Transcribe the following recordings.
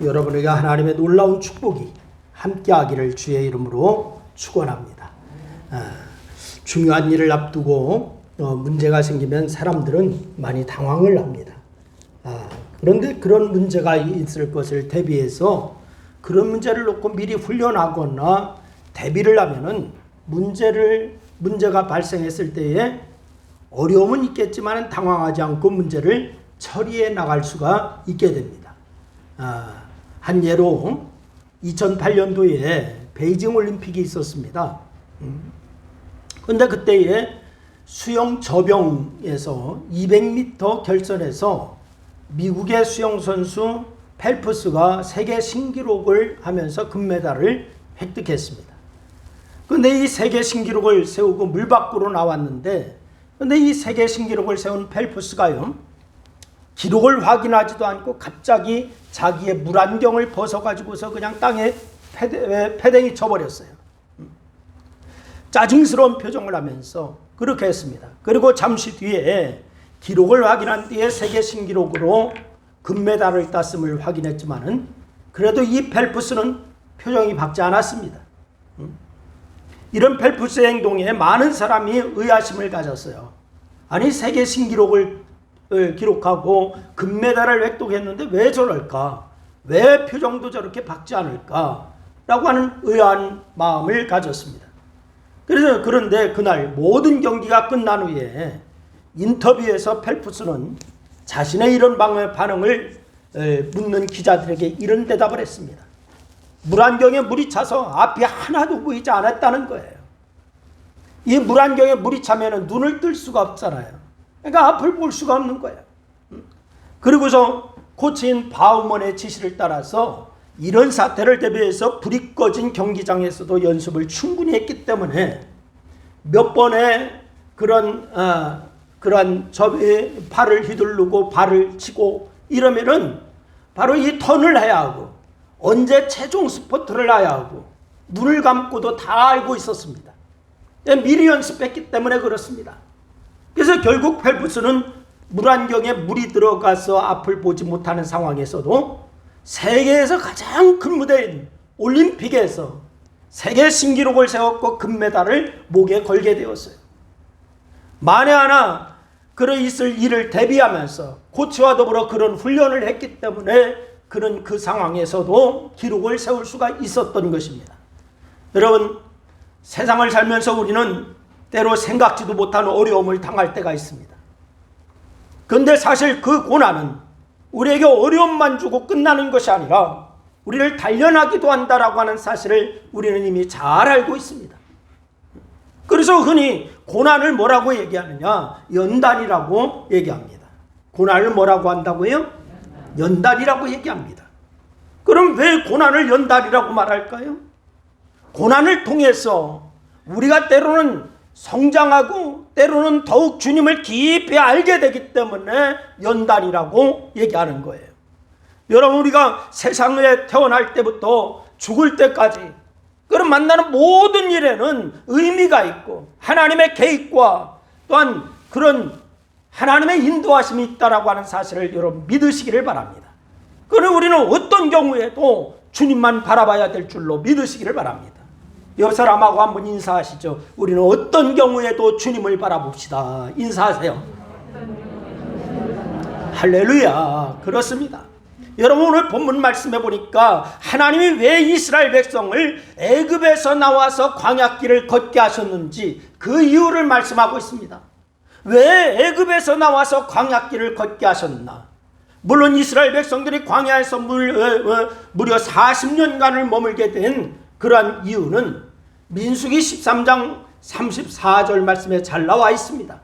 여러분에게 하나님의 놀라운 축복이 함께하기를 주의 이름으로 축원합니다. 중요한 일을 앞두고 문제가 생기면 사람들은 많이 당황을 합니다. 그런데 그런 문제가 있을 것을 대비해서 그런 문제를 놓고 미리 훈련하거나 대비를 하면은 문제가 발생했을 때에 어려움은 있겠지만 당황하지 않고 문제를 처리해 나갈 수가 있게 됩니다. 한 예로 2008년도에 베이징 올림픽이 있었습니다. 그런데 그때에 수영 저병에서 200m 결선에서 미국의 수영 선수 펠프스가 세계 신기록을 하면서 금메달을 획득했습니다. 그런데 이 세계 신기록을 세우고 물 밖으로 나왔는데, 그런데 이 세계 신기록을 세운 펠프스가요, 기록을 확인하지도 않고 갑자기 자기의 물안경을 벗어가지고서 그냥 땅에 패댕이 쳐버렸어요. 짜증스러운 표정을 하면서 그렇게 했습니다. 그리고 잠시 뒤에 기록을 확인한 뒤에 세계 신기록으로 금메달을 땄음을 확인했지만은 그래도 이 펠프스는 표정이 밝지 않았습니다. 이런 펠프스의 행동에 많은 사람이 의아심을 가졌어요. 아니, 세계 신기록을 기록하고 금메달을 획득했는데 왜 저럴까? 왜 표정도 저렇게 밝지 않을까? 라고 하는 의아한 마음을 가졌습니다. 그런데 그날 모든 경기가 끝난 후에 인터뷰에서 펠프스는 자신의 이런 반응을 묻는 기자들에게 이런 대답을 했습니다. 물안경에 물이 차서 앞이 하나도 보이지 않았다는 거예요. 이 물안경에 물이 차면 눈을 뜰 수가 없잖아요. 그러니까 앞을 볼 수가 없는 거예요. 그리고서 코치인 바우먼의 지시를 따라서 이런 사태를 대비해서 불이 꺼진 경기장에서도 연습을 충분히 했기 때문에 몇 번의 그런 발을 휘두르고 발을 치고 이러면은 바로 이 턴을 해야 하고 언제 최종 스포트를 놔야 하고 눈을 감고도 다 알고 있었습니다. 미리 연습했기 때문에 그렇습니다. 그래서 결국 펠프스는 물안경에 물이 들어가서 앞을 보지 못하는 상황에서도 세계에서 가장 큰 무대인 올림픽에서 세계 신기록을 세웠고 금메달을 목에 걸게 되었어요. 만에 하나 그런 있을 일을 대비하면서 코치와 더불어 그런 훈련을 했기 때문에 그런 그 상황에서도 기록을 세울 수가 있었던 것입니다. 여러분, 세상을 살면서 우리는 때로 생각지도 못한 어려움을 당할 때가 있습니다. 그런데 사실 그 고난은 우리에게 어려움만 주고 끝나는 것이 아니라 우리를 단련하기도 한다라고 하는 사실을 우리는 이미 잘 알고 있습니다. 그래서 흔히 고난을 뭐라고 얘기하느냐? 연단이라고 얘기합니다. 고난을 뭐라고 한다고요? 연단이라고 얘기합니다. 그럼 왜 고난을 연단이라고 말할까요? 고난을 통해서 우리가 때로는 성장하고 때로는 더욱 주님을 깊이 알게 되기 때문에 연단이라고 얘기하는 거예요. 여러분, 우리가 세상에 태어날 때부터 죽을 때까지 그런 만나는 모든 일에는 의미가 있고 하나님의 계획과 또한 그런 하나님의 인도하심이 있다라고 하는 사실을 여러분 믿으시기를 바랍니다. 그러나 우리는 어떤 경우에도 주님만 바라봐야 될 줄로 믿으시기를 바랍니다. 옆 사람하고 한번 인사하시죠. 우리는 어떤 경우에도 주님을 바라봅시다. 인사하세요. 할렐루야. 그렇습니다. 여러분, 오늘 본문 말씀해 보니까 하나님이 왜 이스라엘 백성을 애굽에서 나와서 광야길을 걷게 하셨는지 그 이유를 말씀하고 있습니다. 왜 애굽에서 나와서 광야길을 걷게 하셨나? 물론 이스라엘 백성들이 광야에서 무려 40년간을 머물게 된 그러한 이유는 민수기 13장 34절 말씀에 잘 나와 있습니다.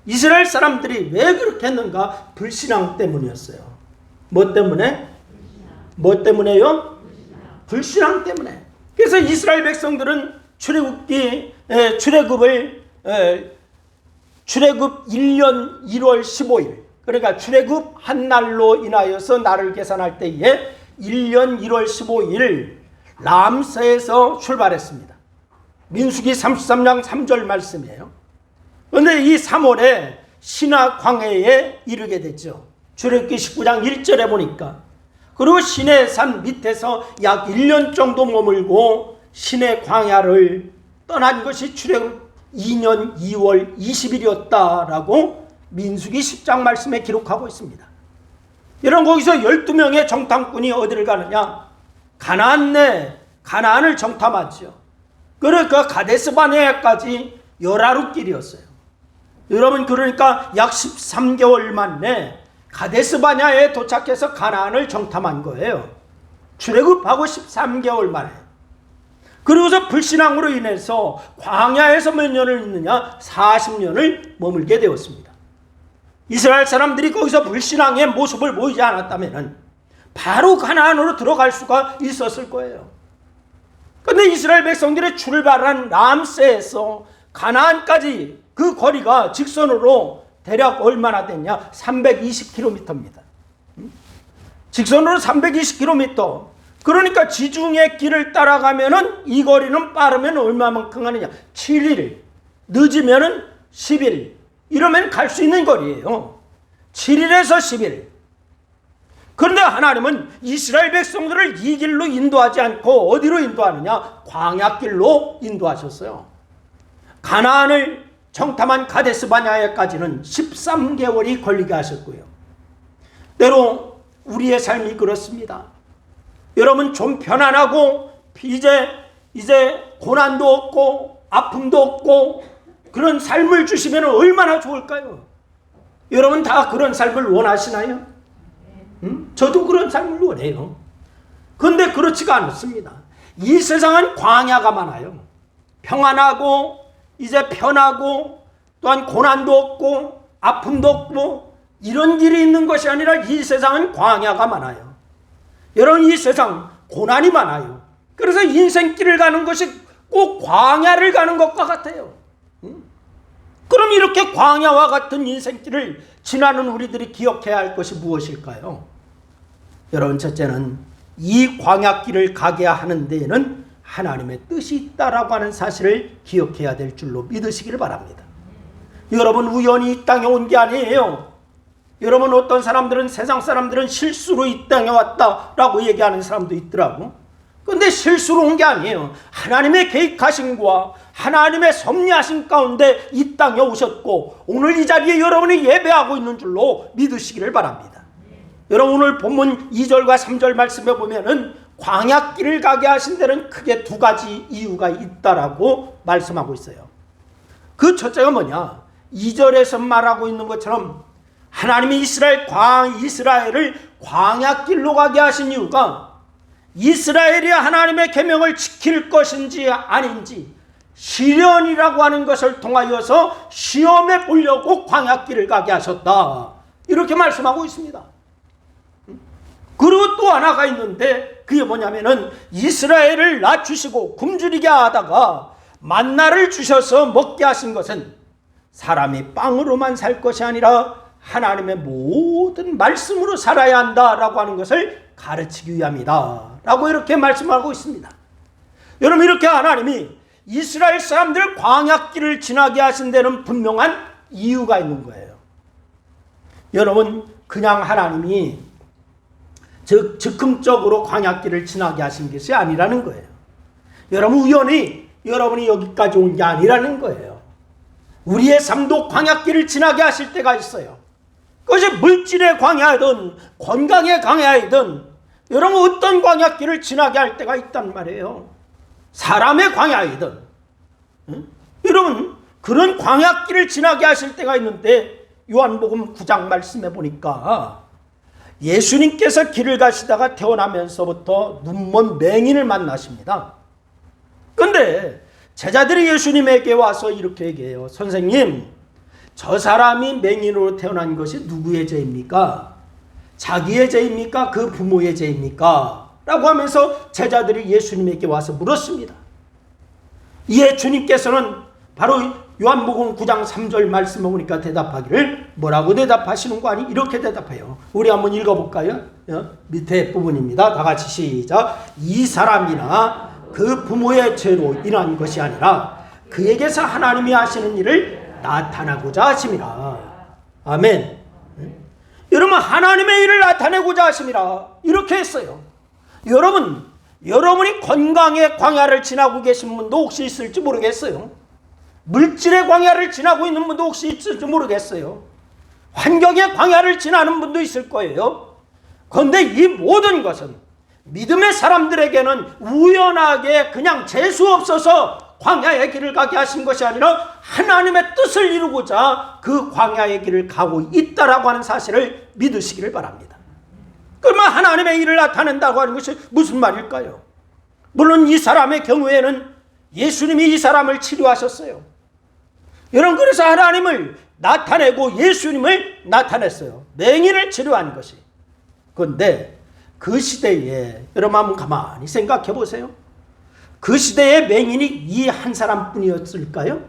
이스라엘 사람들이 왜 그렇게 했는가? 불신앙 때문이었어요. 뭐 때문에? 뭐 때문에요? 불신앙 때문에. 그래서 이스라엘 백성들은 출애굽 1년 1월 15일, 그러니까 출애굽 한 날로 인하여서 날을 계산할 때에 1년 1월 15일 람세에서 출발했습니다. 민수기 33장 3절 말씀이에요. 그런데 이 3월에 시나 광야에 이르게 됐죠. 출애굽기 19장 1절에 보니까 그리고 시내산 밑에서 약 1년 정도 머물고 시내 광야를 떠난 것이 출애굽 2년 2월 20일이었다라고 민수기 10장 말씀에 기록하고 있습니다. 여러분, 거기서 12명의 정탐꾼이 어디를 가느냐? 가나안을 정탐하죠. 그러니까 가데스바네아까지 열하루길이었어요. 여러분, 그러니까 약 13개월 만에 가데스바네아에 도착해서 가나안을 정탐한 거예요. 출애굽하고 13개월 만에. 그리고서 불신앙으로 인해서 광야에서 몇 년을 있느냐? 40년을 머물게 되었습니다. 이스라엘 사람들이 거기서 불신앙의 모습을 보이지 않았다면 바로 가나안으로 들어갈 수가 있었을 거예요. 그런데 이스라엘 백성들의 출발한 람세에서 가나안까지 그 거리가 직선으로 대략 얼마나 됐냐? 320km입니다. 직선으로 320km. 그러니까 지중해 길을 따라가면은 이 거리는 빠르면 얼마만큼 가느냐? 7일, 늦으면은 10일. 이러면 갈 수 있는 거리예요. 7일에서 10일. 그런데 하나님은 이스라엘 백성들을 이 길로 인도하지 않고 어디로 인도하느냐? 광야길로 인도하셨어요. 가나안을 정탐한 가데스바냐에까지는 13개월이 걸리게 하셨고요. 때로 우리의 삶이 그렇습니다. 여러분, 좀 편안하고 이제 고난도 없고 아픔도 없고 그런 삶을 주시면 얼마나 좋을까요? 여러분 다 그런 삶을 원하시나요? 저도 그런 삶을 원해요. 그런데 그렇지가 않습니다. 이 세상은 광야가 많아요. 평안하고 이제 편하고 또한 고난도 없고 아픔도 없고 이런 길이 있는 것이 아니라 이 세상은 광야가 많아요. 여러분, 이 세상 고난이 많아요. 그래서 인생길을 가는 것이 꼭 광야를 가는 것과 같아요. 그럼 이렇게 광야와 같은 인생길을 지나는 우리들이 기억해야 할 것이 무엇일까요? 여러분, 첫째는 이 광야길을 가게 하는 데에는 하나님의 뜻이 있다라고 하는 사실을 기억해야 될 줄로 믿으시기를 바랍니다. 여러분, 우연히 이 땅에 온 게 아니에요. 여러분, 어떤 사람들은, 세상 사람들은 실수로 이 땅에 왔다라고 얘기하는 사람도 있더라고. 그런데 실수로 온 게 아니에요. 하나님의 계획하심과 하나님의 섭리하심 가운데 이 땅에 오셨고 오늘 이 자리에 여러분이 예배하고 있는 줄로 믿으시기를 바랍니다. 여러분, 오늘 본문 2절과 3절 말씀에 보면은 광야길을 가게 하신 데는 크게 두 가지 이유가 있다라고 말씀하고 있어요. 그 첫째가 뭐냐? 2절에서 말하고 있는 것처럼 하나님이 이스라엘을 광야길로 가게 하신 이유가 이스라엘이 하나님의 계명을 지킬 것인지 아닌지 시련이라고 하는 것을 통하여서 시험해 보려고 광야길을 가게 하셨다. 이렇게 말씀하고 있습니다. 그리고 또 하나가 있는데 그게 뭐냐면은 이스라엘을 낮추시고 굶주리게 하다가 만나를 주셔서 먹게 하신 것은 사람이 빵으로만 살 것이 아니라 하나님의 모든 말씀으로 살아야 한다라고 하는 것을 가르치기 위함이다 라고 이렇게 말씀하고 있습니다. 여러분, 이렇게 하나님이 이스라엘 사람들 광야길을 지나게 하신 데는 분명한 이유가 있는 거예요. 여러분, 그냥 하나님이 즉흥적으로 광야길을 지나게 하신 것이 아니라는 거예요. 여러분, 우연히 여러분이 여기까지 온 게 아니라는 거예요. 우리의 삶도 광야길을 지나게 하실 때가 있어요. 그것이 물질의 광야이든 건강의 광야이든 여러분 어떤 광야길을 지나게 할 때가 있단 말이에요. 사람의 광야이든 여러분 그런 광야길을 지나게 하실 때가 있는데 요한복음 9장 말씀해 보니까 예수님께서 길을 가시다가 태어나면서부터 눈먼 맹인을 만나십니다. 그런데 제자들이 예수님에게 와서 이렇게 얘기해요. 선생님, 저 사람이 맹인으로 태어난 것이 누구의 죄입니까? 자기의 죄입니까? 그 부모의 죄입니까? 라고 하면서 제자들이 예수님에게 와서 물었습니다. 이에 주님께서는 바로 요한복음 9장 3절 말씀을 보니까 대답하기를 뭐라고 대답하시는 거 아니? 이렇게 대답해요. 우리 한번 읽어볼까요? 밑에 부분입니다. 다 같이 시작. 이 사람이나 그 부모의 죄로 인한 것이 아니라 그에게서 하나님이 하시는 일을 나타나고자 하심이라. 아멘. 여러분 하나님의 일을 나타내고자 하심이라 이렇게 했어요. 여러분이 건강의 광야를 지나고 계신 분도 혹시 있을지 모르겠어요. 물질의 광야를 지나고 있는 분도 혹시 있을지 모르겠어요. 환경의 광야를 지나는 분도 있을 거예요. 그런데 이 모든 것은 믿음의 사람들에게는 우연하게 그냥 재수 없어서 광야의 길을 가게 하신 것이 아니라 하나님의 뜻을 이루고자 그 광야의 길을 가고 있다라고 하는 사실을 믿으시기를 바랍니다. 그러면 하나님의 일을 나타낸다고 하는 것이 무슨 말일까요? 물론 이 사람의 경우에는 예수님이 이 사람을 치료하셨어요. 여러분, 그래서 하나님을 나타내고 예수님을 나타냈어요. 맹인을 치료한 것이. 그런데 그 시대에 여러분 한번 가만히 생각해 보세요. 그 시대에 맹인이 이 한 사람뿐이었을까요?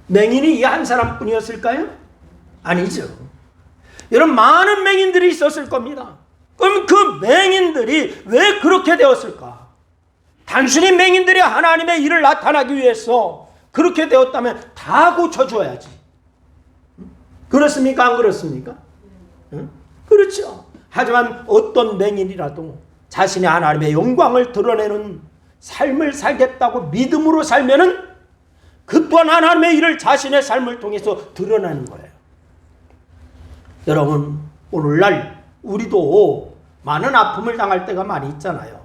맹인이 이 한 사람뿐이었을까요? 아니죠. 여러분, 많은 맹인들이 있었을 겁니다. 그럼 그 맹인들이 왜 그렇게 되었을까? 단순히 맹인들이 하나님의 일을 나타나기 위해서 그렇게 되었다면 다 고쳐줘야지. 그렇습니까? 안 그렇습니까? 그렇죠. 하지만 어떤 맹인이라도 자신의 하나님의 영광을 드러내는 삶을 살겠다고 믿음으로 살면은 그 또한 하나님의 일을 자신의 삶을 통해서 드러내는 거예요. 여러분, 오늘날 우리도 많은 아픔을 당할 때가 많이 있잖아요.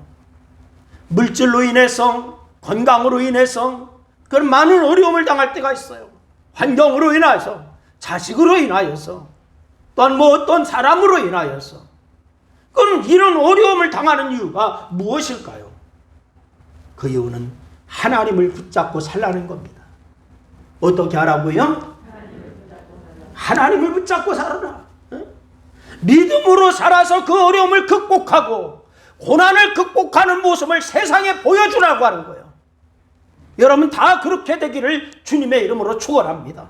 물질로 인해서, 건강으로 인해서 그런 많은 어려움을 당할 때가 있어요. 환경으로 인하여서, 자식으로 인하여서, 또한 어떤 사람으로 인하여서. 그럼 이런 어려움을 당하는 이유가 무엇일까요? 그 이유는 하나님을 붙잡고 살라는 겁니다. 어떻게 하라고요? 하나님을 붙잡고 살아라. 믿음으로 살아서 그 어려움을 극복하고 고난을 극복하는 모습을 세상에 보여주라고 하는 거예요. 여러분, 다 그렇게 되기를 주님의 이름으로 축원합니다.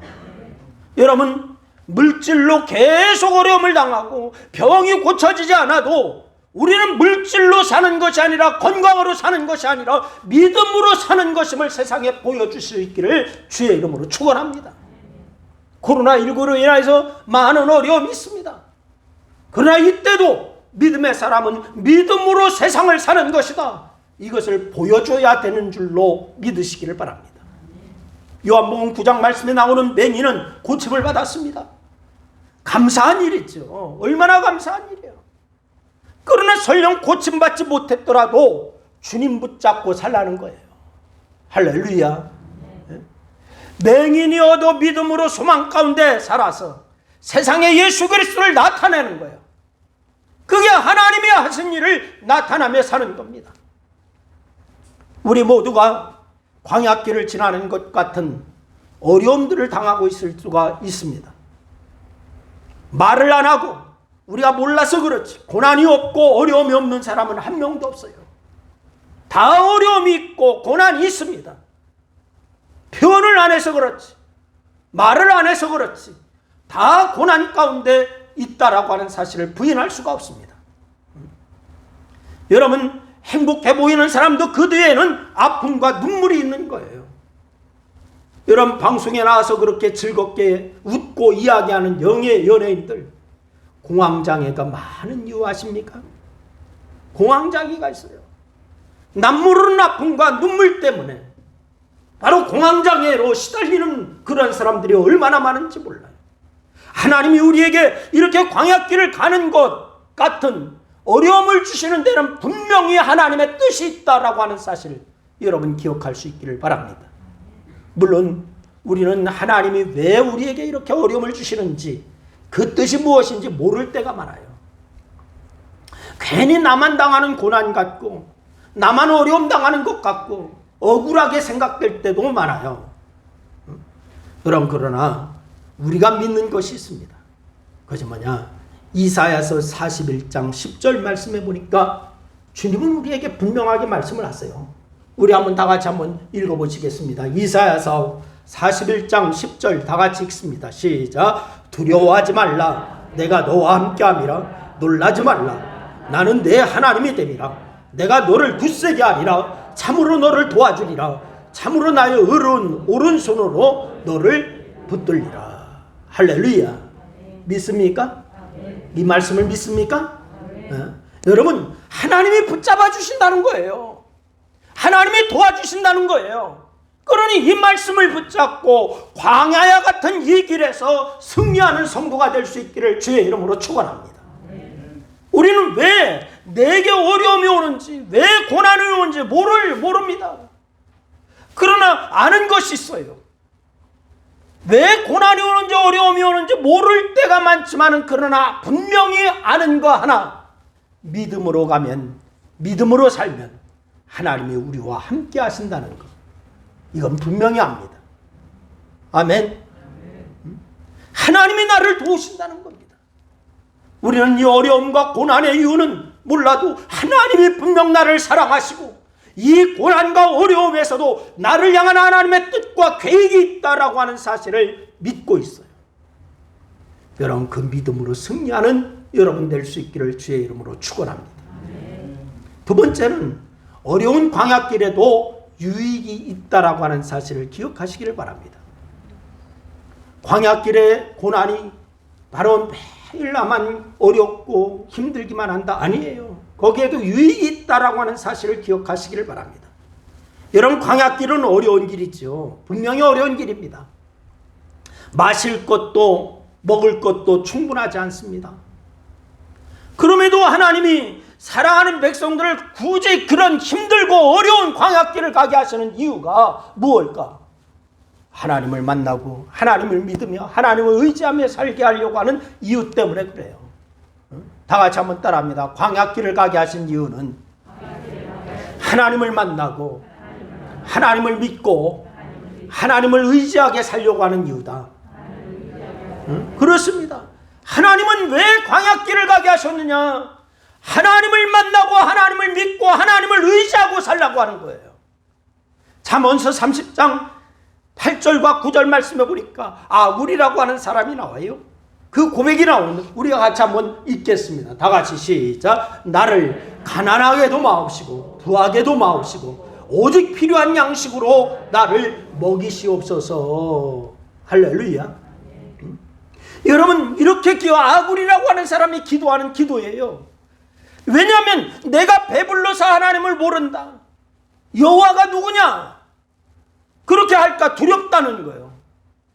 여러분, 물질로 계속 어려움을 당하고 병이 고쳐지지 않아도 우리는 물질로 사는 것이 아니라, 건강으로 사는 것이 아니라 믿음으로 사는 것임을 세상에 보여줄 수 있기를 주의 이름으로 축원합니다. 코로나19로 인해서 많은 어려움이 있습니다. 그러나 이때도 믿음의 사람은 믿음으로 세상을 사는 것이다, 이것을 보여줘야 되는 줄로 믿으시기를 바랍니다. 요한복음 9장 말씀에 나오는 맹인은 고침을 받았습니다. 감사한 일이죠. 얼마나 감사한 일이에요. 그러나 설령 고침받지 못했더라도 주님 붙잡고 살라는 거예요. 할렐루야. 맹인이어도 믿음으로 소망 가운데 살아서 세상에 예수 그리스도를 나타내는 거예요. 그게 하나님이 하신 일을 나타나며 사는 겁니다. 우리 모두가 광야길을 지나는 것 같은 어려움들을 당하고 있을 수가 있습니다. 말을 안 하고 우리가 몰라서 그렇지 고난이 없고 어려움이 없는 사람은 한 명도 없어요. 다 어려움이 있고 고난이 있습니다. 표현을 안 해서 그렇지, 말을 안 해서 그렇지, 다 고난 가운데 있다라고 하는 사실을 부인할 수가 없습니다. 여러분, 행복해 보이는 사람도 그 뒤에는 아픔과 눈물이 있는 거예요. 여러분, 방송에 나와서 그렇게 즐겁게 웃고 이야기하는 영예 연예인들, 공황장애가 많은 이유 아십니까? 공황장애가 있어요. 남 모르는 아픔과 눈물 때문에 바로 공황장애로 시달리는 그런 사람들이 얼마나 많은지 몰라요. 하나님이 우리에게 이렇게 광야길을 가는 것 같은 어려움을 주시는 데는 분명히 하나님의 뜻이 있다라고 하는 사실을 여러분 기억할 수 있기를 바랍니다. 물론 우리는 하나님이 왜 우리에게 이렇게 어려움을 주시는지, 그 뜻이 무엇인지 모를 때가 많아요. 괜히 나만 당하는 고난 같고 나만 어려움 당하는 것 같고 억울하게 생각될 때도 많아요. 여러분, 그러나 우리가 믿는 것이 있습니다. 그것이 뭐냐? 이사야서 41장 10절 말씀해 보니까 주님은 우리에게 분명하게 말씀을 하세요. 우리 한번 다 같이 한번 읽어보시겠습니다. 이사야서 41장 10절 다 같이 읽습니다. 시작. 두려워하지 말라. 내가 너와 함께함이라. 놀라지 말라. 나는 내 하나님이 됨이라. 내가 너를 굳세게 하리라. 참으로 너를 도와주리라. 참으로 나의 의로운 오른손으로 너를 붙들리라. 할렐루야. 믿습니까? 이 말씀을 믿습니까? 여러분, 하나님이 붙잡아 주신다는 거예요. 하나님이 도와주신다는 거예요. 그러니 이 말씀을 붙잡고 광야와 같은 이 길에서 승리하는 성도가 될 수 있기를 주의 이름으로 축원합니다. 우리는 왜 내게 어려움이 오는지, 왜 고난이 오는지 모릅니다. 그러나 아는 것이 있어요. 왜 고난이 오는지 어려움이 오는지 모를 때가 많지만 그러나 분명히 아는 거 하나, 믿음으로 가면, 믿음으로 살면 하나님이 우리와 함께 하신다는 것, 이건 분명히 압니다. 아멘. 하나님이 나를 도우신다는 겁니다. 우리는 이 어려움과 고난의 이유는 몰라도 하나님이 분명 나를 사랑하시고 이 고난과 어려움에서도 나를 향한 하나님의 뜻과 계획이 있다라고 하는 사실을 믿고 있어요. 여러분, 그 믿음으로 승리하는 여러분 될 수 있기를 주의 이름으로 축원합니다. 두 번째는 어려운 광야길에도 유익이 있다라고 하는 사실을 기억하시기를 바랍니다. 광야길의 고난이 바로 매일 나만 어렵고 힘들기만 한다, 아니에요. 거기에도 유익이 있다라고 하는 사실을 기억하시기를 바랍니다. 여러분, 광야길은 어려운 길이죠. 분명히 어려운 길입니다. 마실 것도 먹을 것도 충분하지 않습니다. 그럼에도 하나님이 사랑하는 백성들을 굳이 그런 힘들고 어려운 광야길을 가게 하시는 이유가 무엇일까? 하나님을 만나고 하나님을 믿으며 하나님을 의지하며 살게 하려고 하는 이유 때문에 그래요. 다 같이 한번 따라합니다. 광야길을 가게 하신 이유는 하나님을 만나고 하나님을 믿고 하나님을 의지하게 살려고 하는 이유다. 그렇습니다. 하나님은 왜 광야길을 가게 하셨느냐? 하나님을 만나고 하나님을 믿고 하나님을 의지하고 살라고 하는 거예요. 잠언서 30장 8절과 9절 말씀해 보니까 아굴이라고 하는 사람이 나와요. 그 고백이 나오는, 우리가 같이 한번 읽겠습니다. 다 같이 시작. 나를 가난하게도 마옵시고 부하게도 마옵시고 오직 필요한 양식으로 나를 먹이시옵소서. 할렐루야. 여러분, 이렇게 아굴이라고 하는 사람이 기도하는 기도예요. 왜냐하면 내가 배불러서 하나님을 모른다, 여호와가 누구냐, 그렇게 할까 두렵다는 거예요.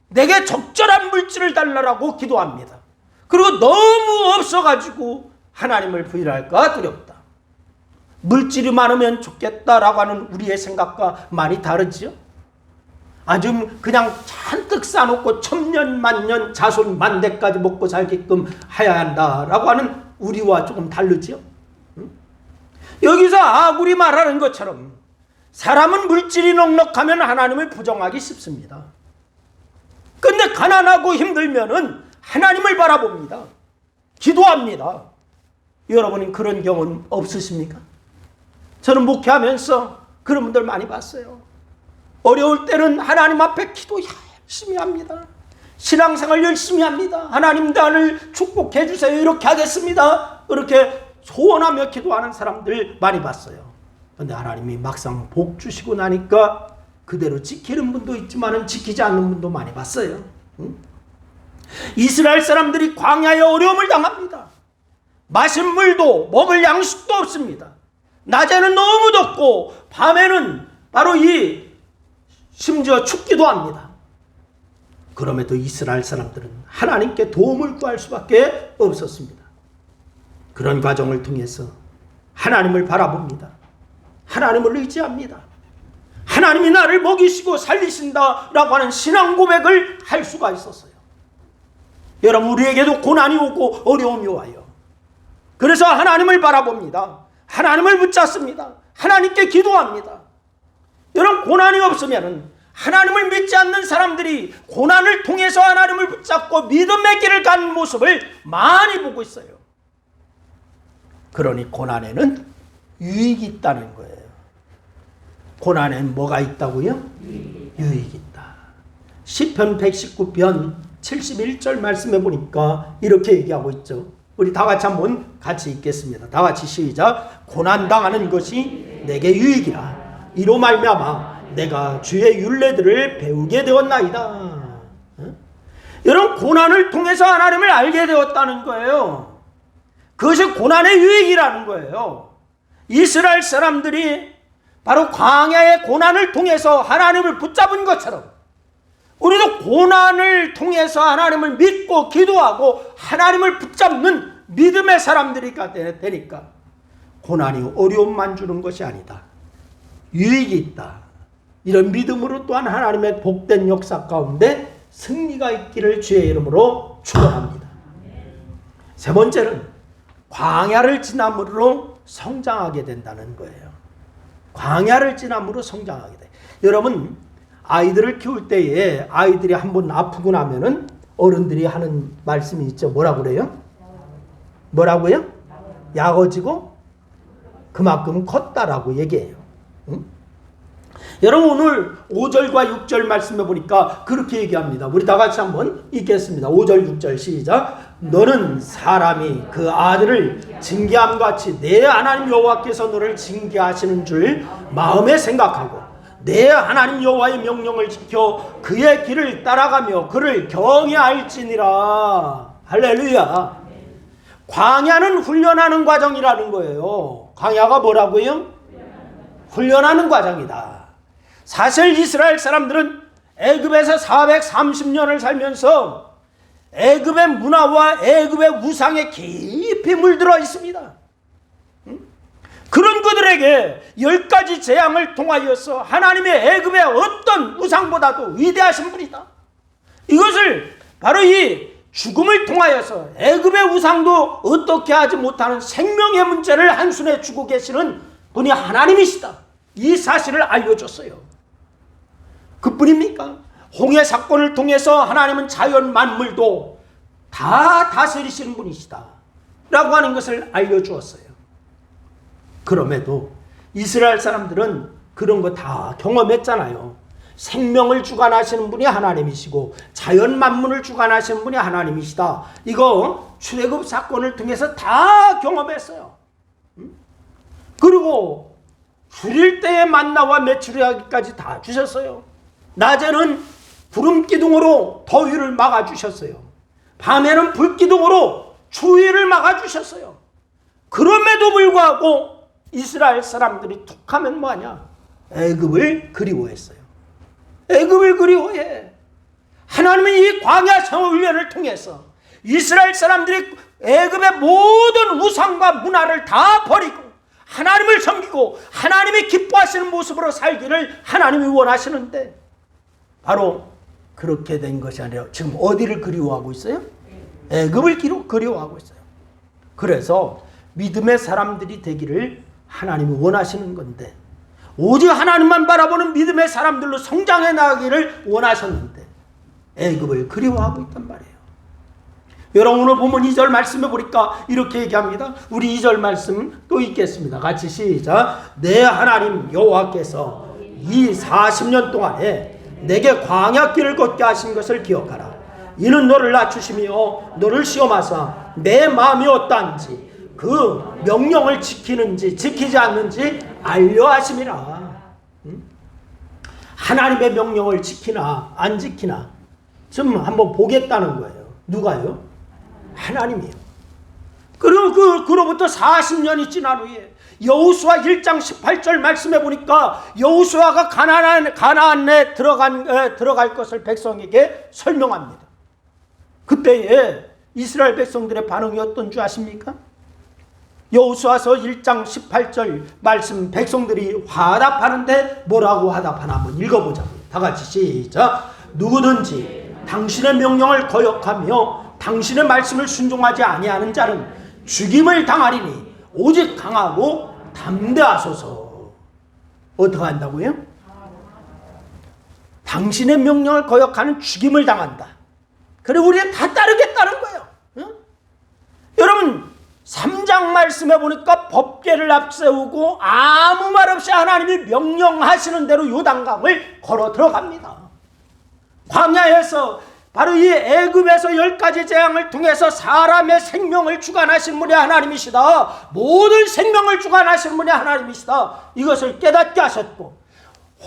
내게 적절한 물질을 달라고 기도합니다. 그리고 너무 없어가지고 하나님을 부인할까 두렵다. 물질이 많으면 좋겠다라고 하는 우리의 생각과 많이 다르지요. 아주 그냥 잔뜩 쌓아놓고 천년 만년 자손 만대까지 먹고 살게끔 해야 한다라고 하는 우리와 조금 다르지요. 여기서 아굴이 말하는 것처럼 사람은 물질이 넉넉하면 하나님을 부정하기 쉽습니다. 근데 가난하고 힘들면은 하나님을 바라봅니다. 기도합니다. 여러분은 그런 경험 없으십니까? 저는 목회하면서 그런 분들 많이 봤어요. 어려울 때는 하나님 앞에 기도 열심히 합니다. 신앙생활 열심히 합니다. 하나님 나를 축복해 주세요. 이렇게 하겠습니다. 그렇게 소원하며 기도하는 사람들 많이 봤어요. 그런데 하나님이 막상 복 주시고 나니까 그대로 지키는 분도 있지만 지키지 않는 분도 많이 봤어요. 이스라엘 사람들이 광야에 어려움을 당합니다. 마실 물도 먹을 양식도 없습니다. 낮에는 너무 덥고 밤에는 바로 심지어 춥기도 합니다. 그럼에도 이스라엘 사람들은 하나님께 도움을 구할 수밖에 없었습니다. 그런 과정을 통해서 하나님을 바라봅니다. 하나님을 의지합니다. 하나님이 나를 먹이시고 살리신다라고 하는 신앙 고백을 할 수가 있었어요. 여러분, 우리에게도 고난이 오고 어려움이 와요. 그래서 하나님을 바라봅니다. 하나님을 붙잡습니다. 하나님께 기도합니다. 여러분, 고난이 없으면 하나님을 믿지 않는 사람들이 고난을 통해서 하나님을 붙잡고 믿음의 길을 가는 모습을 많이 보고 있어요. 그러니 고난에는 유익이 있다는 거예요. 고난에는 뭐가 있다고요? 유익이 있다. 시편 119편 71절 말씀해 보니까 이렇게 얘기하고 있죠. 우리 다 같이 한번 같이 읽겠습니다. 다 같이 시작. 고난당하는 것이 내게 유익이라. 이로 말미암아 내가 주의 율례들을 배우게 되었나이다. 이런 고난을 통해서 하나님을 알게 되었다는 거예요. 그것이 고난의 유익이라는 거예요. 이스라엘 사람들이 바로 광야의 고난을 통해서 하나님을 붙잡은 것처럼 우리도 고난을 통해서 하나님을 믿고 기도하고 하나님을 붙잡는 믿음의 사람들이 되니까 고난이 어려움만 주는 것이 아니다. 유익이 있다. 이런 믿음으로 또한 하나님의 복된 역사 가운데 승리가 있기를 주의 이름으로 축원합니다. 세 번째는 광야를 지남으로 성장하게 된다는 거예요. 광야를 지남으로 성장하게 돼. 여러분 아이들을 키울 때에 아이들이 한번 아프고 나면은 어른들이 하는 말씀이 있죠. 뭐라고 그래요? 뭐라고요? 약어지고 그만큼 컸다라고 얘기해요. 응? 여러분 오늘 5절과 6절 말씀해 보니까 그렇게 얘기합니다. 우리 다 같이 한번 읽겠습니다. 5절 6절 시작. 너는 사람이 그 아들을 징계함 같이 내 하나님 여호와께서 너를 징계하시는 줄 마음에 생각하고 내 하나님 여호와의 명령을 지켜 그의 길을 따라가며 그를 경외할지니라. 할렐루야. 광야는 훈련하는 과정이라는 거예요. 광야가 뭐라고요? 훈련하는 과정이다. 사실 이스라엘 사람들은 애굽에서 430년을 살면서 애굽의 문화와 애굽의 우상에 깊이 물들어 있습니다. 그런 그들에게 10가지 재앙을 통하여서 하나님의 애굽의 어떤 우상보다도 위대하신 분이다. 이것을 바로 이 죽음을 통하여서 애굽의 우상도 어떻게 하지 못하는 생명의 문제를 한순에 주고 계시는 분이 하나님이시다. 이 사실을 알려줬어요. 그뿐입니까? 홍해 사건을 통해서 하나님은 자연 만물도 다 다스리시는 분이시다 라고 하는 것을 알려주었어요. 그럼에도 이스라엘 사람들은 그런 거 다 경험했잖아요. 생명을 주관하시는 분이 하나님이시고 자연 만물을 주관하시는 분이 하나님이시다. 이거 출애굽 사건을 통해서 다 경험했어요. 그리고 줄일 때의 만나와 메추리아기까지 다 주셨어요. 낮에는 구름 기둥으로 더위를 막아주셨어요. 밤에는 불 기둥으로 추위를 막아주셨어요. 그럼에도 불구하고 이스라엘 사람들이 툭하면 뭐하냐? 애굽을 그리워했어요. 애굽을 그리워해. 하나님은 이 광야 생활훈련을 통해서 이스라엘 사람들이 애굽의 모든 우상과 문화를 다 버리고 하나님을 섬기고 하나님이 기뻐하시는 모습으로 살기를 하나님이 원하시는데 바로 그렇게 된 것이 아니라 지금 어디를 그리워하고 있어요? 애굽을 그리워하고 있어요. 그래서 믿음의 사람들이 되기를 하나님이 원하시는 건데 오직 하나님만 바라보는 믿음의 사람들로 성장해 나가기를 원하셨는데 애굽을 그리워하고 있단 말이에요. 여러분 오늘 보면 2절 말씀해 보니까 이렇게 얘기합니다. 우리 2절 말씀 또 읽겠습니다. 같이 시작. 내 하나님 여호와께서 이 40년 동안에 내게 광야길을 걷게 하신 것을 기억하라. 이는 너를 낮추시며 너를 시험하사 내 마음이 어떠한지 그 명령을 지키는지 지키지 않는지 알려 하심이라. 하나님의 명령을 지키나 안 지키나 좀 한번 보겠다는 거예요. 누가요? 하나님이에요. 그리고 그로부터 40년이 지난 후에 여호수아 1장 18절 말씀해 보니까 여호수아가 가나안에 들어갈 것을 백성에게 설명합니다. 그때에 이스라엘 백성들의 반응이 어떤 줄 아십니까? 여호수아서 1장 18절 말씀 백성들이 화답하는데 뭐라고 화답하나 한번 읽어보자고요. 다 같이 시작. 누구든지 당신의 명령을 거역하며 당신의 말씀을 순종하지 아니하는 자는 죽임을 당하리니 오직 강하고 담대하소서. 어떻게 한다고요? 당신의 명령을 거역하는 죽임을 당한다. 그리고 우리는 다 따르겠다는 거예요. 응? 여러분 3장 말씀해 보니까 법궤를 앞세우고 아무 말 없이 하나님이 명령하시는 대로 요단강을 걸어 들어갑니다. 광야에서 바로 이 애굽에서 10가지 재앙을 통해서 사람의 생명을 주관하신 분이 하나님이시다. 모든 생명을 주관하신 분이 하나님이시다. 이것을 깨닫게 하셨고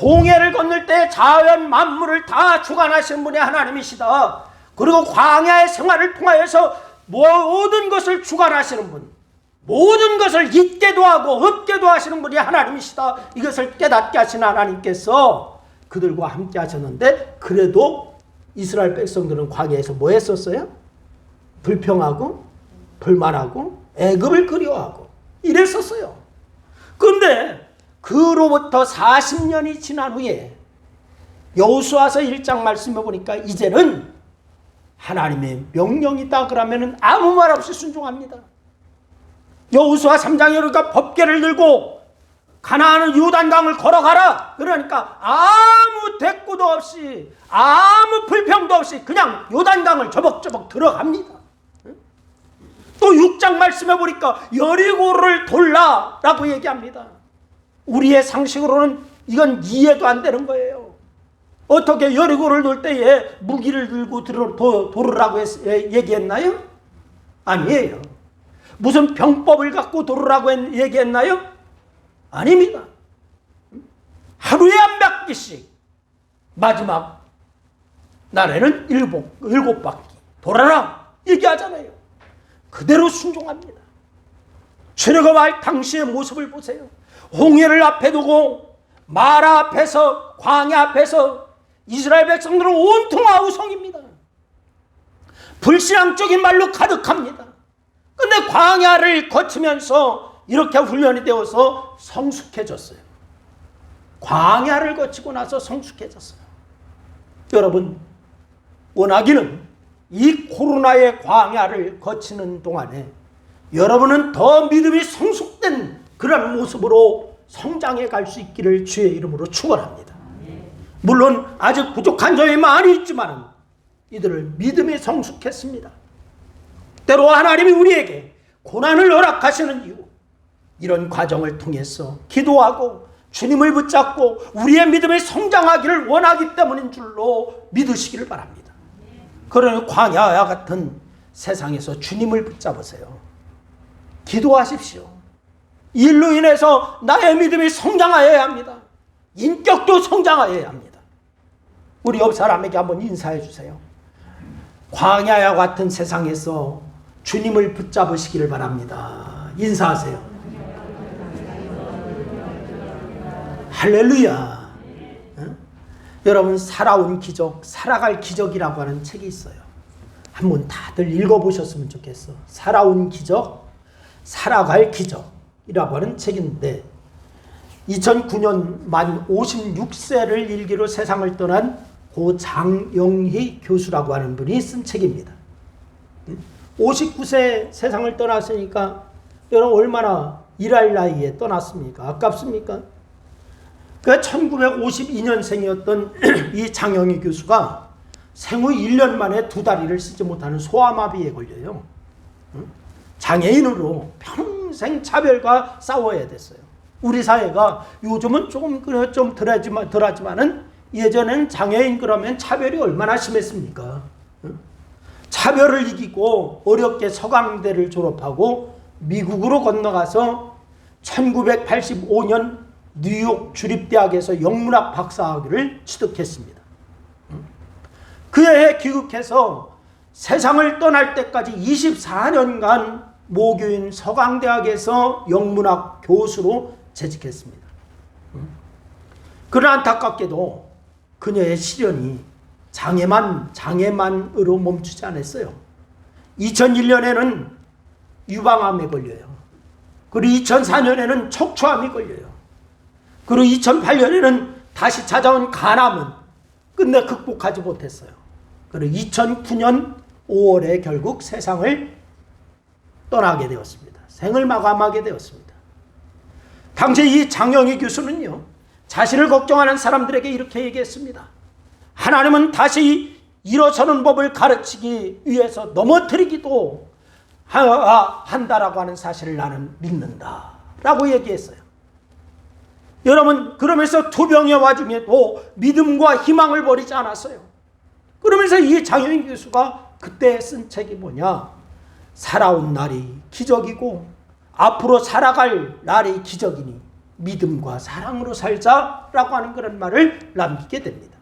홍해를 건널 때 자연 만물을 다 주관하신 분이 하나님이시다. 그리고 광야의 생활을 통하여서 모든 것을 주관하시는 분, 모든 것을 있게도 하고 없게도 하시는 분이 하나님이시다. 이것을 깨닫게 하신 하나님께서 그들과 함께 하셨는데, 그래도 이스라엘 백성들은 광야에서 뭐 했었어요? 불평하고 불만하고 애굽을 그리워하고 이랬었어요. 그런데 그로부터 40년이 지난 후에 여호수아서 1장 말씀해 보니까 이제는 하나님의 명령이다 그러면 아무 말 없이 순종합니다. 여호수아 3장에 그러니까 법궤를 들고 가나안 요단강을 걸어가라. 그러니까 아무 대꾸도 없이 아무 불평도 없이 그냥 요단강을 저벅저벅 들어갑니다. 또 6장 말씀해 보니까 여리고를 돌라라고 얘기합니다. 우리의 상식으로는 이건 이해도 안 되는 거예요. 어떻게 여리고를 돌 때에 무기를 들고 돌으라고 얘기했나요? 아니에요. 무슨 병법을 갖고 돌으라고 얘기했나요? 아닙니다. 하루에 한 바퀴씩, 마지막 날에는 일곱 바퀴 돌아라 얘기하잖아요. 그대로 순종합니다. 출애굽할 당시의 모습을 보세요. 홍해를 앞에 두고 마라 앞에서, 광야 앞에서 이스라엘 백성들은 온통 아우성입니다. 불신앙적인 말로 가득합니다. 근데 광야를 거치면서 이렇게 훈련이 되어서 성숙해졌어요. 광야를 거치고 나서 성숙해졌어요. 여러분, 원하기는 이 코로나의 광야를 거치는 동안에 여러분은 더 믿음이 성숙된 그런 모습으로 성장해 갈 수 있기를 주의 이름으로 축원합니다. 물론 아직 부족한 점이 많이 있지만 이들을 믿음이 성숙했습니다. 때로 하나님이 우리에게 고난을 허락하시는 이유, 이런 과정을 통해서 기도하고 주님을 붙잡고 우리의 믿음이 성장하기를 원하기 때문인 줄로 믿으시기를 바랍니다. 그러니 광야와 같은 세상에서 주님을 붙잡으세요. 기도하십시오. 일로 인해서 나의 믿음이 성장하여야 합니다. 인격도 성장하여야 합니다. 우리 옆 사람에게 한번 인사해 주세요. 광야와 같은 세상에서 주님을 붙잡으시기를 바랍니다. 인사하세요. 할렐루야. 여러분, 살아온 기적, 살아갈 기적이라고 하는 책이 있어요. 한번 다들 읽어보셨으면 좋겠어. 살아온 기적, 살아갈 기적이라고 하는 책인데 2009년 만 56세를 일기로 세상을 떠난 고 장영희 교수라고 하는 분이 쓴 책입니다. 59세 세상을 떠났으니까 여러분 얼마나 일할 나이에 떠났습니까? 아깝습니까? 그 1952년생이었던 이 장영희 교수가 생후 1년 만에 두 다리를 쓰지 못하는 소아마비에 걸려요. 장애인으로 평생 차별과 싸워야 됐어요. 우리 사회가 요즘은 조금 좀 덜하지만은 예전엔 장애인 그러면 차별이 얼마나 심했습니까? 차별을 이기고 어렵게 서강대를 졸업하고 미국으로 건너가서 1985년 뉴욕 주립대학에서 영문학 박사학위를 취득했습니다. 그해 귀국해서 세상을 떠날 때까지 24년간 모교인 서강대학에서 영문학 교수로 재직했습니다. 그러나 안타깝게도 그녀의 시련이 장애만으로 멈추지 않았어요. 2001년에는 유방암에 걸려요. 그리고 2004년에는 척추암이 걸려요. 그리고 2008년에는 다시 찾아온 간암은 끝내 극복하지 못했어요. 그리고 2009년 5월에 결국 세상을 떠나게 되었습니다. 생을 마감하게 되었습니다. 당시 이 장영희 교수는요, 자신을 걱정하는 사람들에게 이렇게 얘기했습니다. 하나님은 다시 일어서는 법을 가르치기 위해서 넘어뜨리기도 한다라고 하는 사실을 나는 믿는다 라고 얘기했어요. 여러분, 그러면서 투병의 와중에도 믿음과 희망을 버리지 않았어요. 그러면서 이 장영희 교수가 그때 쓴 책이 뭐냐, 살아온 날이 기적이고 앞으로 살아갈 날이 기적이니 믿음과 사랑으로 살자라고 하는 그런 말을 남기게 됩니다.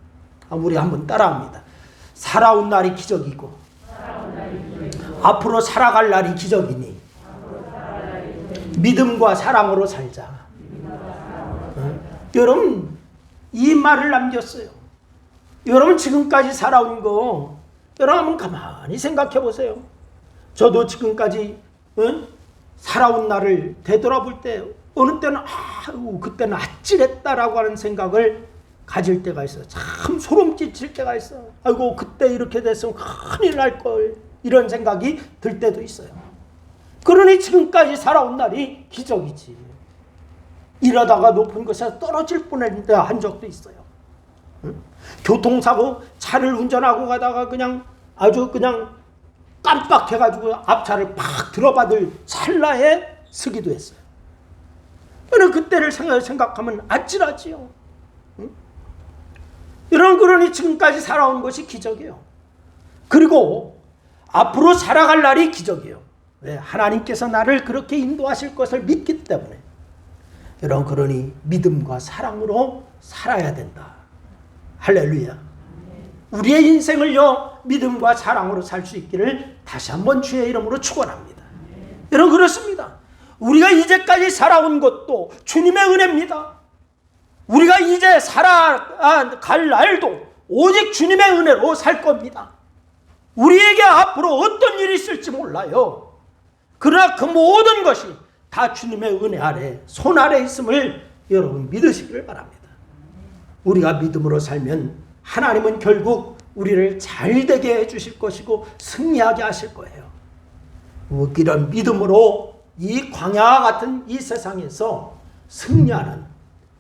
우리 한번 따라합니다. 살아온 날이 기적이고 앞으로 살아갈 날이 기적이니 믿음과 사랑으로 살자. 여러분 이 말을 남겼어요. 여러분 지금까지 살아온 거 여러분 가만히 생각해 보세요. 저도 지금까지 살아온 날을 되돌아볼 때 어느 때는 그때는 아찔했다라고 하는 생각을 가질 때가 있어요. 참 소름 끼칠 때가 있어. 아이고 그때 이렇게 됐으면 큰일 날 걸, 이런 생각이 들 때도 있어요. 그러니 지금까지 살아온 날이 기적이지. 이러다가 높은 곳에서 떨어질 뻔했는데 한 적도 있어요. 교통사고 차를 운전하고 가다가 아주 깜빡해가지고 앞차를 팍 들어받을 찰나에 서기도 했어요. 그때를 생각하면 아찔하지요. 그러니 지금까지 살아온 것이 기적이에요. 그리고 앞으로 살아갈 날이 기적이에요. 왜? 하나님께서 나를 그렇게 인도하실 것을 믿기 때문에. 그러니 믿음과 사랑으로 살아야 된다. 할렐루야. 우리의 인생을요 믿음과 사랑으로 살 수 있기를 다시 한번 주의 이름으로 축원합니다. 여러분 그렇습니다. 우리가 이제까지 살아온 것도 주님의 은혜입니다. 우리가 이제 살아갈 날도 오직 주님의 은혜로 살 겁니다. 우리에게 앞으로 어떤 일이 있을지 몰라요. 그러나 그 모든 것이 다 주님의 은혜 아래, 손 아래 있음을 여러분 믿으시기를 바랍니다. 우리가 믿음으로 살면 하나님은 결국 우리를 잘되게 해주실 것이고 승리하게 하실 거예요. 이런 믿음으로 이 광야와 같은 이 세상에서 승리하는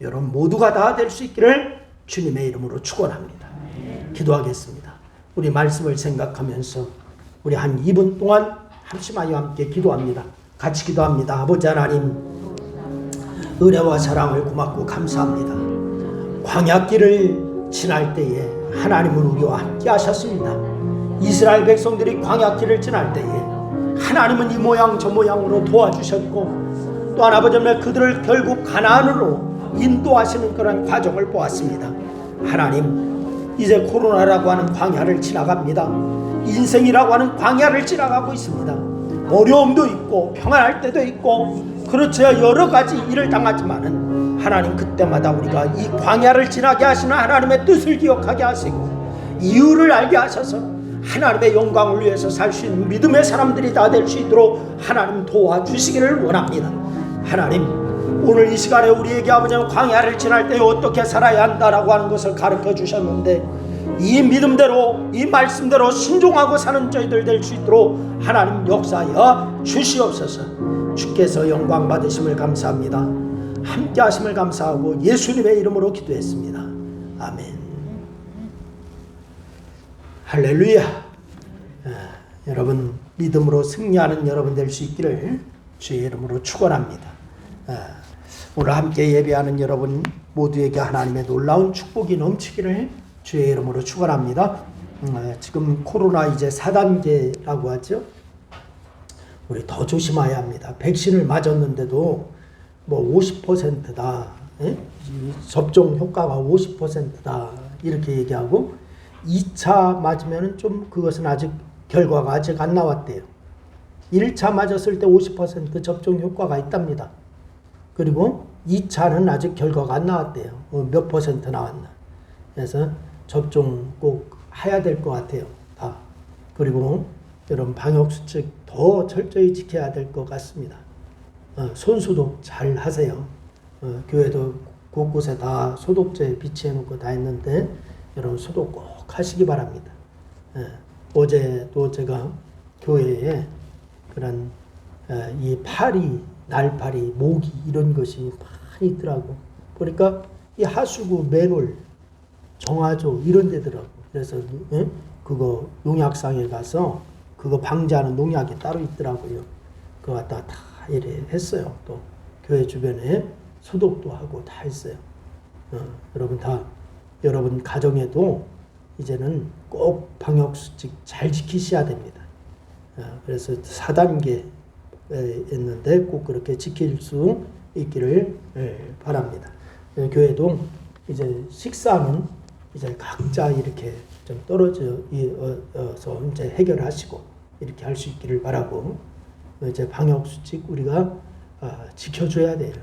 여러분 모두가 다 될 수 있기를 주님의 이름으로 축원합니다. 기도하겠습니다. 우리 말씀을 생각하면서 우리 한 2분 동안 합심하여 함께 기도합니다. 같이 기도합니다. 아버지 하나님, 은혜와 사랑을 고맙고 감사합니다. 광야길을 지날 때에 하나님은 우리와 함께 하셨습니다. 이스라엘 백성들이 광야길을 지날 때에 하나님은 이 모양 저 모양으로 도와주셨고, 또한 아버지 하나님 그들을 결국 가나안으로 인도하시는 그런 과정을 보았습니다. 하나님, 이제 코로나라고 하는 광야를 지나갑니다. 인생이라고 하는 광야를 지나가고 있습니다. 어려움도 있고 평안할 때도 있고 그렇죠. 여러 가지 일을 당하지만은 하나님 그때마다 우리가 이 광야를 지나게 하시는 하나님의 뜻을 기억하게 하시고 이유를 알게 하셔서 하나님의 영광을 위해서 살 수 있는 믿음의 사람들이 다 될 수 있도록 하나님 도와주시기를 원합니다. 하나님, 오늘 이 시간에 우리에게 아버지는 광야를 지날 때 어떻게 살아야 한다라고 하는 것을 가르쳐 주셨는데, 이 믿음대로 이 말씀대로 순종하고 사는 저희들 될 수 있도록 하나님 역사하여 주시옵소서. 주께서 영광 받으심을 감사합니다. 함께 하심을 감사하고 예수님의 이름으로 기도했습니다. 아멘. 할렐루야. 여러분 믿음으로 승리하는 여러분 될 수 있기를 주의 이름으로 축원합니다. 오늘 함께 예배하는 여러분 모두에게 하나님의 놀라운 축복이 넘치기를 주의 이름으로 축원합니다. 지금 코로나 이제 4단계라고 하죠. 우리 더 조심해야 합니다. 백신을 맞았는데도 뭐 50%다, 접종 효과가 50%다 이렇게 얘기하고, 2차 맞으면 좀 그것은 아직 결과가 아직 안 나왔대요. 1차 맞았을 때 50% 접종 효과가 있답니다. 그리고 2차는 아직 결과가 안 나왔대요. 몇 퍼센트 나왔나. 그래서 접종 꼭 해야 될 것 같아요. 다. 그리고 여러분 방역수칙 더 철저히 지켜야 될 것 같습니다. 손소독 잘 하세요. 교회도 곳곳에 다 소독제 비치해 놓고 다 했는데 여러분 소독 꼭 하시기 바랍니다. 어제도 제가 교회에 그런 이 파리, 날파리, 모기 이런 것이 많이 있더라고. 보니까 이 하수구 맨홀, 정화조 이런 데더라고. 그래서 그거 농약상에 가서 그거 방지하는 농약이 따로 있더라고요. 그거 갖다가 다 이래 했어요. 또 교회 주변에 소독도 하고 다 했어요. 여러분 다 여러분 가정에도 이제는 꼭 방역수칙 잘 지키셔야 됩니다. 그래서 4단계 했는데 꼭 그렇게 지킬 수 있기를 바랍니다. 교회도 이제 식사는 이제 각자 이렇게 좀 떨어져서 이제 해결하시고 이렇게 할 수 있기를 바라고, 이제 방역수칙 우리가 지켜줘야 돼요.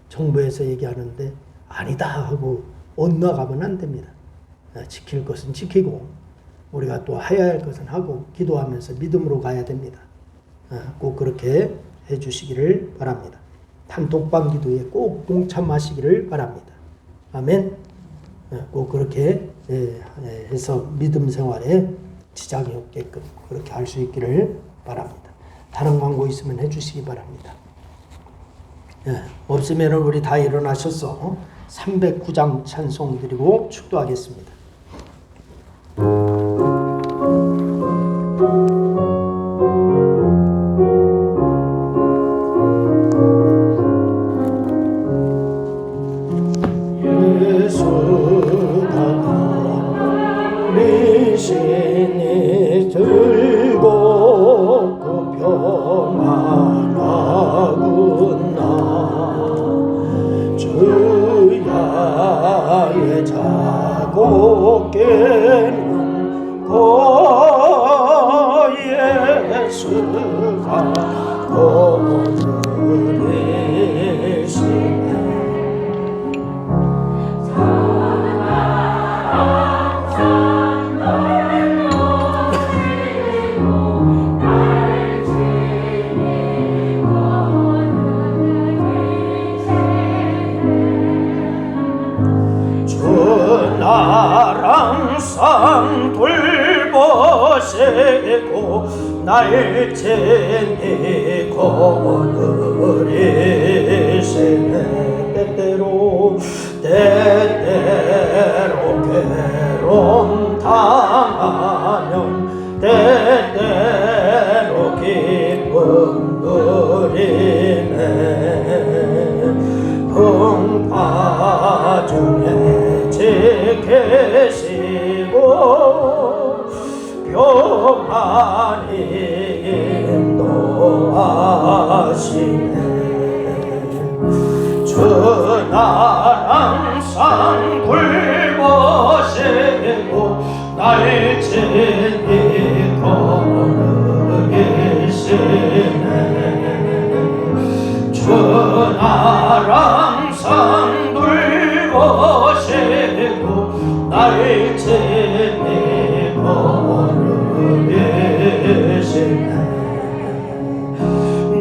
정부에서 얘기하는데 아니다 하고 엇나가면 안 됩니다. 지킬 것은 지키고 우리가 또 해야 할 것은 하고 기도하면서 믿음으로 가야 됩니다. 꼭 그렇게 해주시기를 바랍니다. 단톡방 기도에 꼭 동참하시기를 바랍니다. 아멘. 꼭 그렇게 해서 믿음 생활에 지장이 없게끔 그렇게 할 수 있기를 바랍니다. 다른 광고 있으면 해주시기 바랍니다. 없으면 우리 다 일어나셔서 309장 찬송 드리고 축도하겠습니다. 신이 즐겁고 평안하구나. 주야의 자고 깨는 고 예수가 오늘이시네. 나랑 산 돌보시고 날 지니고 오늘이시네. 때때로 괴로움 당하면 때때로 기쁨 누리네. 풍파 중에 지키시고 평안히 인도하시네. 주 나랑 산 돌보시고 날 지니고 오늘이시네. 주 나랑 산 돌보시고 날 지니고 오늘이시네.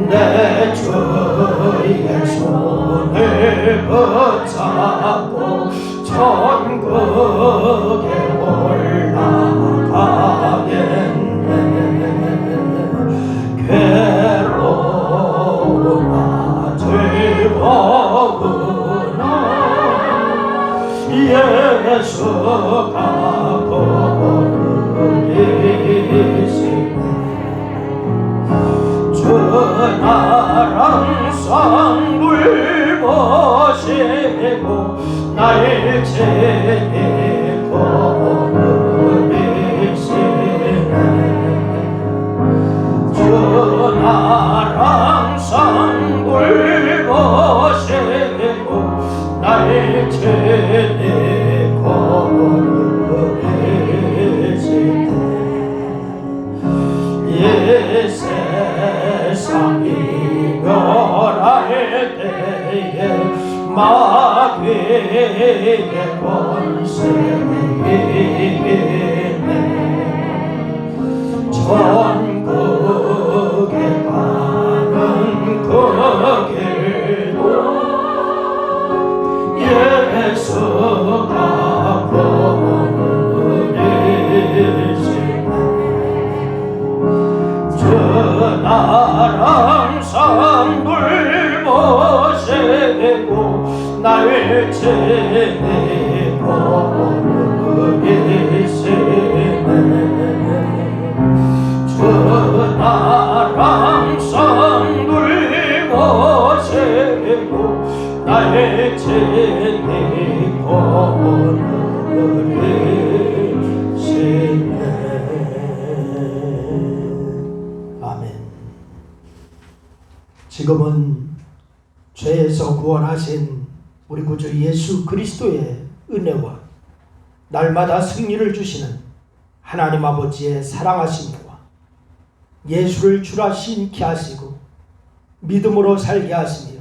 내 주의 손을 붙잡고 천국에 올라가겠네. 괴로우나 즐거우나 예수가 오늘이시네. 주 나랑 산 돌보시고 날 지니고 오늘이시네. 주 나랑 산 돌보시고 날 지니고 오늘이시네. 이 세상 이별할 때에 마귀의 권세를 이기네. 천국에 가는 그 길도 예수가 오늘이시네. 주 나랑 산 돌보시고 날 지니고 오늘이시네. 주 나랑 산 돌보시고 날 지니고 오늘이시네. 아멘. 지금은 죄에서 구원하신 우리 구주 예수 그리스도의 은혜와 날마다 승리를 주시는 하나님 아버지의 사랑하심과 예수를 주라 신케 하시고 믿음으로 살게 하시며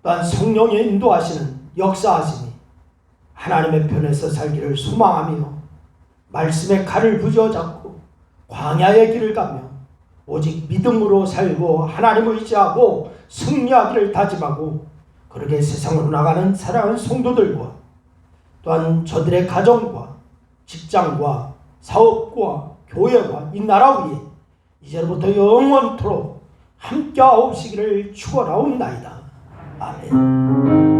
또한 성령의 인도하시는 역사하심이 하나님의 편에서 살기를 소망하며 말씀의 칼을 부여잡고 광야의 길을 가며 오직 믿음으로 살고 하나님을 의지하고 승리하기를 다짐하고 그렇게 세상으로 나가는 사랑하는 성도들과 또한 저들의 가정과 직장과 사업과 교회와 이 나라 위에 이제부터 영원토록 함께하옵시기를 축원하옵나이다. 아멘.